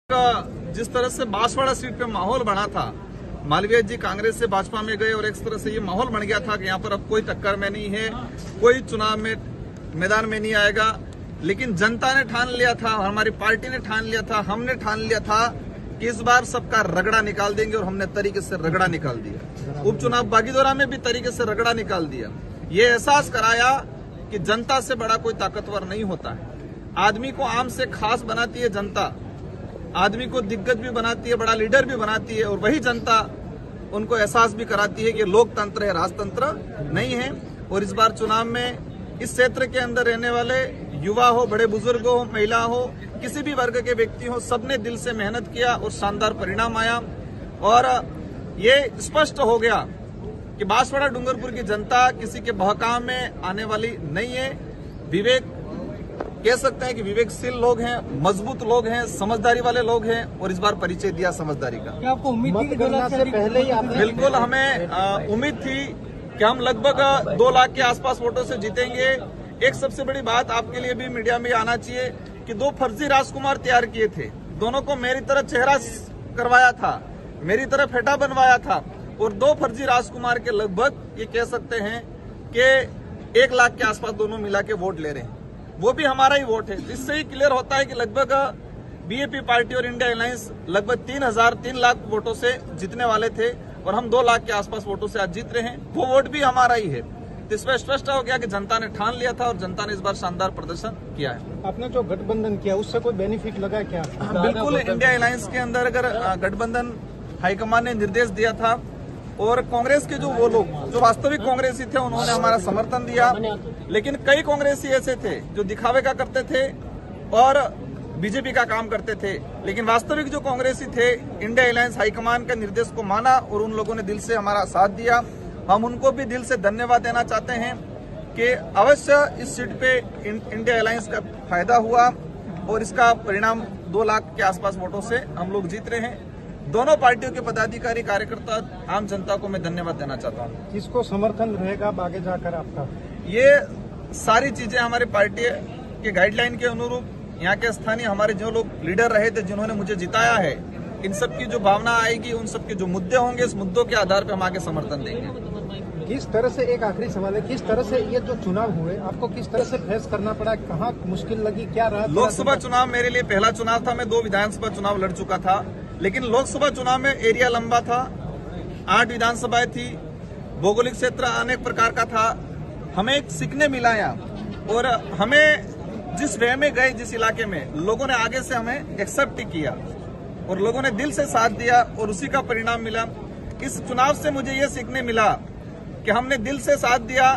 जिस तरह से बांसवाड़ा सीट पे माहौल बना था, मालवीय जी कांग्रेस से भाजपा में गए और एक तरह से ये माहौल बन गया था कि यहाँ पर अब कोई टक्कर में नहीं है, कोई चुनाव में मैदान में नहीं आएगा। लेकिन जनता ने ठान लिया था, हमारी पार्टी ने ठान लिया था, हमने ठान लिया था कि इस बार सबका रगड़ा निकाल देंगे और हमने तरीके से रगड़ा निकाल दिया। उपचुनाव बागीदोरा में भी तरीके से रगड़ा निकाल दिया। ये एहसास कराया कि जनता से बड़ा कोई ताकतवर नहीं होता है। आदमी को आम से खास बनाती है जनता, आदमी को दिग्गज भी बनाती है, बड़ा लीडर भी बनाती है, और वही जनता उनको एहसास भी कराती है कि लोकतंत्र है, राजतंत्र नहीं है। और इस बार चुनाव में इस क्षेत्र के अंदर रहने वाले युवा हो, बड़े बुजुर्ग हो, महिला हो, किसी भी वर्ग के व्यक्ति हो, सबने दिल से मेहनत किया और शानदार परिणाम आया। और ये स्पष्ट हो गया कि बांसवाड़ा डूंगरपुर की जनता किसी के बहकाव में आने वाली नहीं है। विवेक कह सकते हैं कि विवेकशील लोग हैं, मजबूत लोग हैं, समझदारी वाले लोग हैं, और इस बार परिचय दिया समझदारी का। क्या आपको उम्मीद थी कि पहले ही आप? बिल्कुल, हमें उम्मीद थी कि हम लगभग 2 लाख के आसपास वोटों से जीतेंगे। एक सबसे बड़ी बात आपके लिए भी मीडिया में आना चाहिए कि 2 फर्जी राजकुमार तैयार किए थे। दोनों को मेरी तरह चेहरा करवाया था, मेरी तरह फेटा बनवाया था, और 2 फर्जी राजकुमार के लगभग ये कह सकते हैं कि 1 लाख के आसपास दोनों मिला के वोट ले रहे हैं। वो भी हमारा ही वोट है, जिससे ही क्लियर होता है कि लगभग बीएपी पार्टी और इंडिया अलायंस लगभग 3 लाख वोटों से जीतने वाले थे, और हम 2 लाख के आसपास वोटों से आज जीत रहे हैं। वो वोट भी हमारा ही है। तो इसमें स्पष्ट हो गया कि जनता ने ठान लिया था और जनता ने इस बार शानदार प्रदर्शन किया है। आपने जो गठबंधन किया उससे कोई बेनिफिट लगा क्या? बिल्कुल, इंडिया अलायंस के अंदर अगर गठबंधन हाईकमान ने निर्देश दिया था, और कांग्रेस के जो वो लोग जो वास्तविक कांग्रेसी थे उन्होंने हमारा समर्थन दिया। लेकिन कई कांग्रेसी ऐसे थे जो दिखावे का करते थे और बीजेपी का काम करते थे, लेकिन वास्तविक जो कांग्रेसी थे इंडिया अलायंस हाईकमान के निर्देश को माना और उन लोगों ने दिल से हमारा साथ दिया। हम उनको भी दिल से धन्यवाद देना चाहते हैं कि अवश्य इस सीट पे इंडिया अलायंस का फायदा हुआ, और इसका परिणाम 2 लाख के आसपास वोटों से हम लोग जीत रहे हैं। दोनों पार्टियों के पदाधिकारी, कार्यकर्ता, आम जनता को मैं धन्यवाद देना चाहता हूँ। किसको समर्थन रहेगा आगे जाकर आपका? ये सारी चीजें हमारे पार्टी के गाइडलाइन के अनुरूप यहाँ के स्थानीय हमारे जो लोग लीडर रहे थे, जिन्होंने मुझे जिताया है, इन सब की जो भावना आएगी, उन सब के जो मुद्दे होंगे, इस मुद्दों के आधार पर हम आगे समर्थन देंगे। किस तरह से, एक आखिरी सवाल है, किस तरह से ये जो चुनाव हुए आपको किस तरह से फेस करना पड़ा? कहाँ मुश्किल लगी, क्या रहा? लोकसभा चुनाव मेरे लिए पहला चुनाव था। मैं 2 विधानसभा चुनाव लड़ चुका था, लेकिन लोकसभा चुनाव में एरिया लंबा था, 8 विधानसभाएं थी, भौगोलिक क्षेत्र अनेक प्रकार का था। हमें एक सीखने मिला यहाँ, और हमें जिस वे में गए, जिस इलाके में, लोगों ने आगे से हमें एक्सेप्ट किया और लोगों ने दिल से साथ दिया, और उसी का परिणाम मिला। इस चुनाव से मुझे ये सीखने मिला कि हमने दिल से साथ दिया,